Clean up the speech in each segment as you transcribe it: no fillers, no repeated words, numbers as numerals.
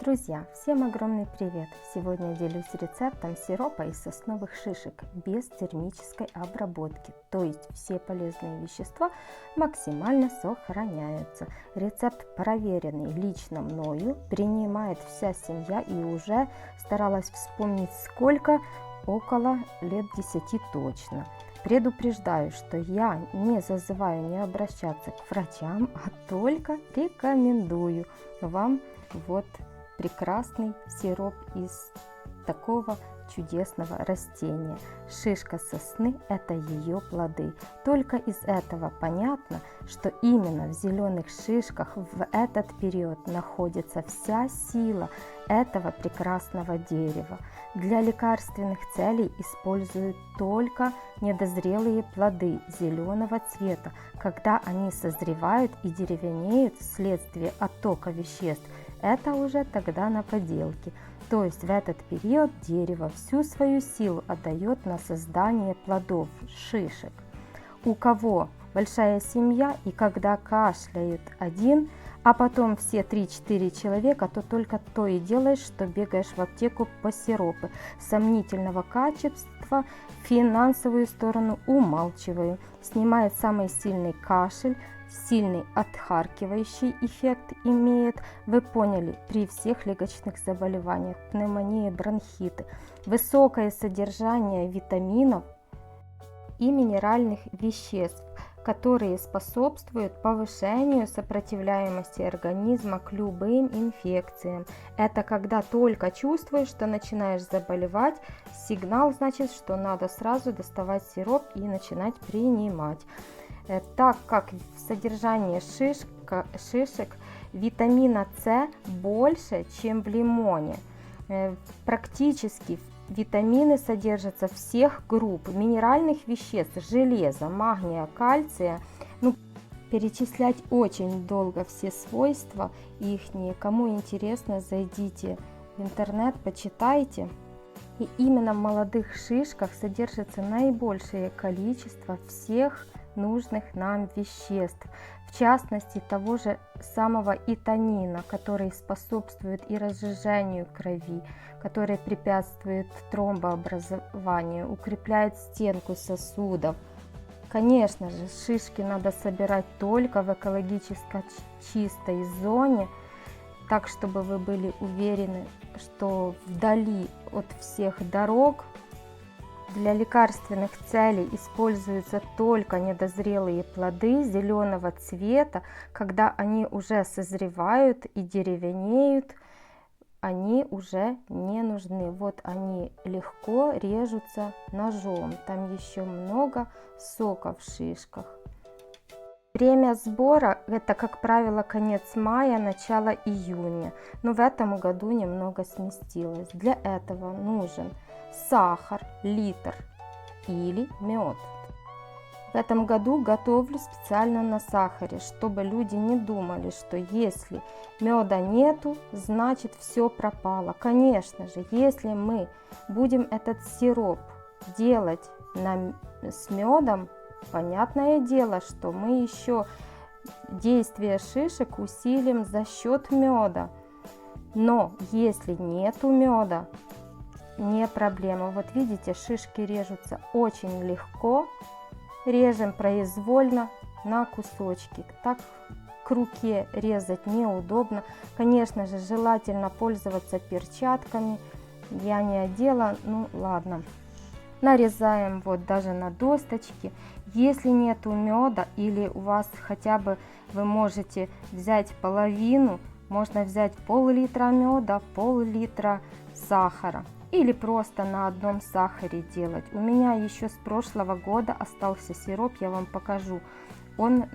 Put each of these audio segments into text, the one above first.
Друзья, всем огромный привет! Сегодня делюсь рецептом сиропа из сосновых шишек без термической обработки, то есть все полезные вещества максимально сохраняются. Рецепт проверенный лично мною, принимает вся семья и уже старалась вспомнить сколько, около лет 10 точно. Предупреждаю, что я не зазываю не обращаться к врачам, а только рекомендую вам вот прекрасный сироп из такого чудесного растения. Шишка сосны – это ее плоды. Только из этого понятно, что именно в зеленых шишках в этот период находится вся сила этого прекрасного дерева. Для лекарственных целей используют только недозрелые плоды зеленого цвета. Когда они созревают и деревенеют вследствие оттока веществ, это уже тогда на поделке. То есть в этот период дерево всю свою силу отдает на создание плодов, шишек. У кого большая семья и когда кашляет один, а потом все 3-4 человека, то только то и делаешь, что бегаешь в аптеку по сиропы. Сомнительного качества, финансовую сторону умалчиваю. Снимает самый сильный кашель, сильный отхаркивающий эффект имеет, вы поняли, при всех легочных заболеваниях, пневмонии, бронхиты. Высокое содержание витаминов и минеральных веществ, которые способствуют повышению сопротивляемости организма к любым инфекциям. Это когда только чувствуешь, что начинаешь заболевать, сигнал, значит, что надо сразу доставать сироп и начинать принимать. Так как в содержании шишек витамина С больше, чем в лимоне. Практически витамины содержатся всех групп минеральных веществ, железа, магния, кальция. Перечислять очень долго все свойства ихние. Кому интересно, зайдите в интернет, почитайте. И именно в молодых шишках содержится наибольшее количество всех нужных нам веществ, в частности того же самого этанина, который способствует и разжижению крови, который препятствует тромбообразованию, укрепляет стенку сосудов. Конечно же, шишки надо собирать только в экологически чистой зоне, так чтобы вы были уверены, что вдали от всех дорог. Для лекарственных целей используются только недозрелые плоды зеленого цвета. Когда они уже созревают и деревенеют, они уже не нужны. Вот они легко режутся ножом. Там еще много сока в шишках. Время сбора – это, как правило, конец мая, начало июня. Но в этом году немного сместилось. Для этого нужен сахар, литр или мед. В этом году готовлю специально на сахаре, чтобы люди не думали, что если меда нету, значит все пропало. Конечно же, если мы будем этот сироп делать с медом, понятное дело, что мы еще действие шишек усилим за счет меда. Но если нету меда, не проблема. Вот видите, шишки режутся очень легко. Режем произвольно на кусочки. Так к руке резать неудобно. Конечно же, желательно пользоваться перчатками. Я не одела, ну ладно. Нарезаем вот даже на досточки. Если нету меда или у вас хотя бы вы можете взять половину, можно взять пол-литра меда, пол-литра сахара. Или просто на одном сахаре делать. У меня еще с прошлого года остался сироп, я вам покажу. Он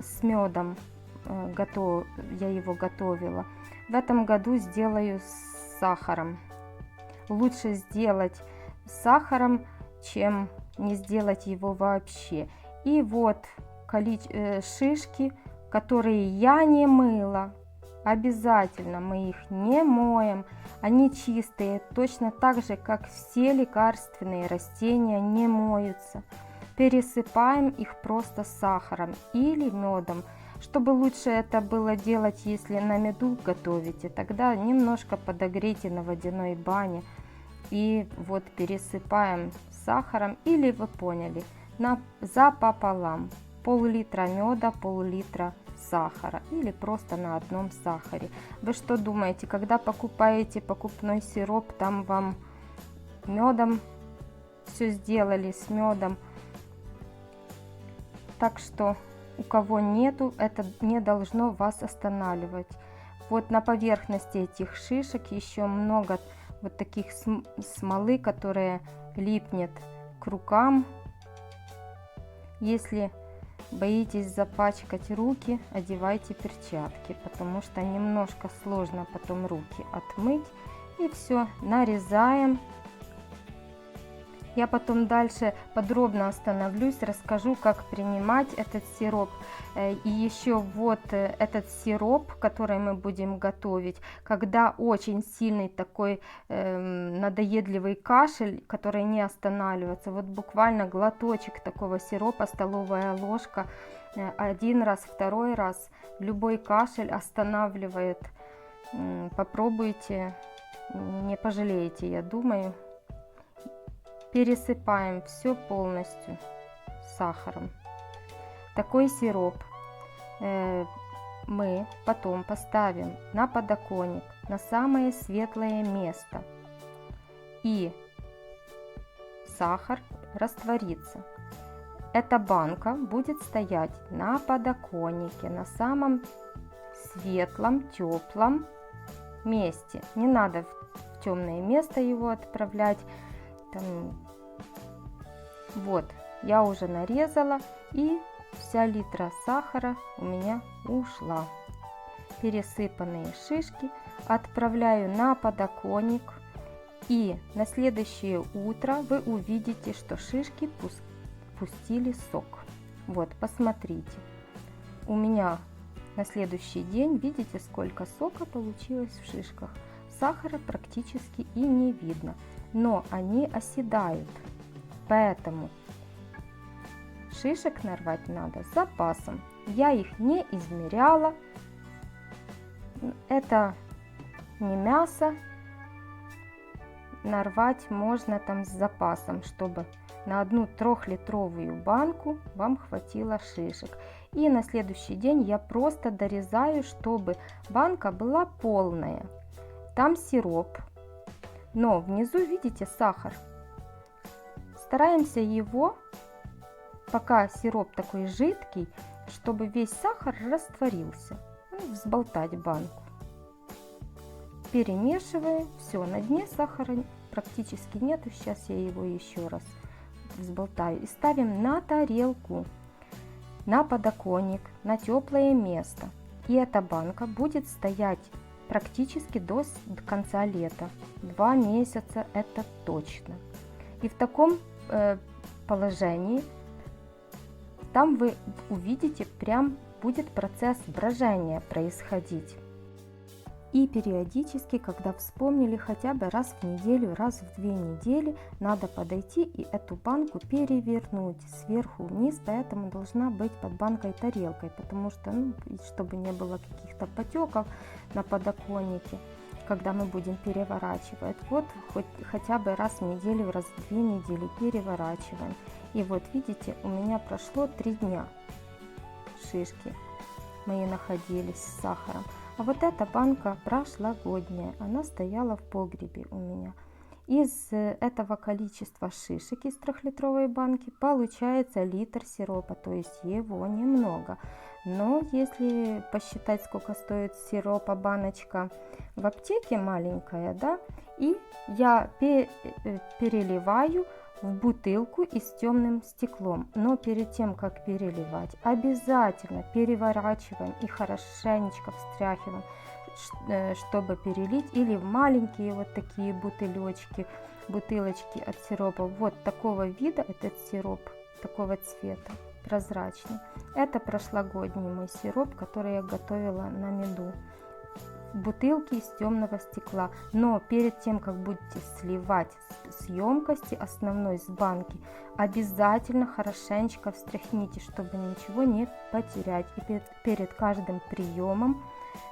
с медом я его готовила. В этом году сделаю с сахаром. Лучше сделать с сахаром, чем не сделать его вообще. И вот шишки, которые я не мыла. Обязательно мы их не моем, они чистые, точно так же, как все лекарственные растения не моются. Пересыпаем их просто сахаром или медом, Чтобы лучше это было делать, если на меду готовите, тогда немножко подогрейте на водяной бане. И вот пересыпаем сахаром, или вы поняли, пополам. Пол-литра меда, пол-литра сахара, или просто на одном сахаре. Вы что думаете, когда покупаете покупной сироп, там вам медом все сделали, с медом? Так что у кого нету, это не должно вас останавливать. Вот на поверхности этих шишек еще много вот таких смолы, которая липнет к рукам. Если боитесь запачкать руки, одевайте перчатки, потому что немножко сложно потом руки отмыть. И все, нарезаем. Я потом дальше подробно остановлюсь, расскажу, как принимать этот сироп. И еще вот этот сироп, который мы будем готовить, когда очень сильный такой надоедливый кашель, который не останавливается, вот буквально глоточек такого сиропа, столовая ложка, один раз, второй раз, любой кашель останавливает. Попробуйте, не пожалеете, я думаю. Пересыпаем все полностью сахаром. Такой сироп мы потом поставим на подоконник, на самое светлое место. И сахар растворится. Эта банка будет стоять на подоконнике, на самом светлом, теплом месте. Не надо в темное место его отправлять. Вот, я уже нарезала, и вся литра сахара у меня ушла. Пересыпанные шишки отправляю на подоконник, и на следующее утро вы увидите, что шишки пустили сок. Вот, посмотрите, у меня на следующий день, видите, сколько сока получилось в шишках. Сахара практически и не видно, но они оседают, поэтому шишек нарвать надо с запасом. Я их не измеряла, это не мясо, нарвать можно там с запасом, чтобы на одну 3-литровую банку вам хватило шишек. И на следующий день я просто дорезаю, чтобы банка была полная. Там сироп, но внизу видите сахар. Стараемся его, пока сироп такой жидкий, чтобы весь сахар растворился. Взболтать банку. Перемешиваем. Все, на дне сахара практически нету. Сейчас я его еще раз взболтаю. И ставим на тарелку, на подоконник, на теплое место. И эта банка будет стоять практически до конца лета. 2 месяца это точно. И в таком положении там вы увидите, прям будет процесс брожения происходить. И периодически, когда вспомнили, хотя бы раз в неделю, раз в 2 недели, надо подойти и эту банку перевернуть сверху вниз, поэтому должна быть под банкой тарелкой, потому что, чтобы не было каких-то потеков на подоконнике, когда мы будем переворачивать. Вот хотя бы раз в неделю, раз в 2 недели переворачиваем. И вот видите, у меня прошло 3 дня. Шишки мои находились с сахаром. А вот эта банка прошлогодняя, она стояла в погребе у меня. Из этого количества шишек из 3-литровой банки получается литр сиропа, то есть его немного. Но если посчитать, сколько стоит сиропа баночка в аптеке маленькая, да, и я переливаю в бутылку и с темным стеклом. Но перед тем, как переливать, обязательно переворачиваем и хорошенечко встряхиваем, чтобы перелить, или в маленькие вот такие бутылочки от сиропа. Вот такого вида этот сироп, такого цвета, прозрачный. Это прошлогодний мой сироп, который я готовила на меду бутылки из темного стекла. Но перед тем, как будете сливать с емкости основной, с банки, обязательно хорошенечко встряхните, чтобы ничего не потерять. И перед каждым приемом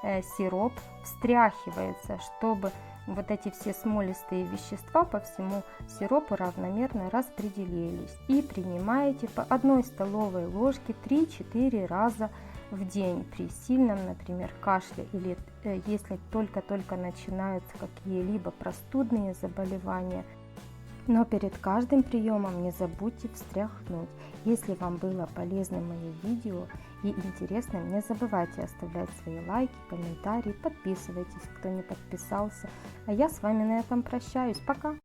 сироп встряхивается, чтобы вот эти все смолистые вещества по всему сиропу равномерно распределились. И принимаете по 1 столовой ложке 3-4 раза в день при сильном, например, кашле, или если только-только начинаются какие-либо простудные заболевания. Но перед каждым приемом не забудьте встряхнуть. Если вам было полезно мое видео и интересно, не забывайте оставлять свои лайки, комментарии, подписывайтесь, кто не подписался. А я с вами на этом прощаюсь. Пока!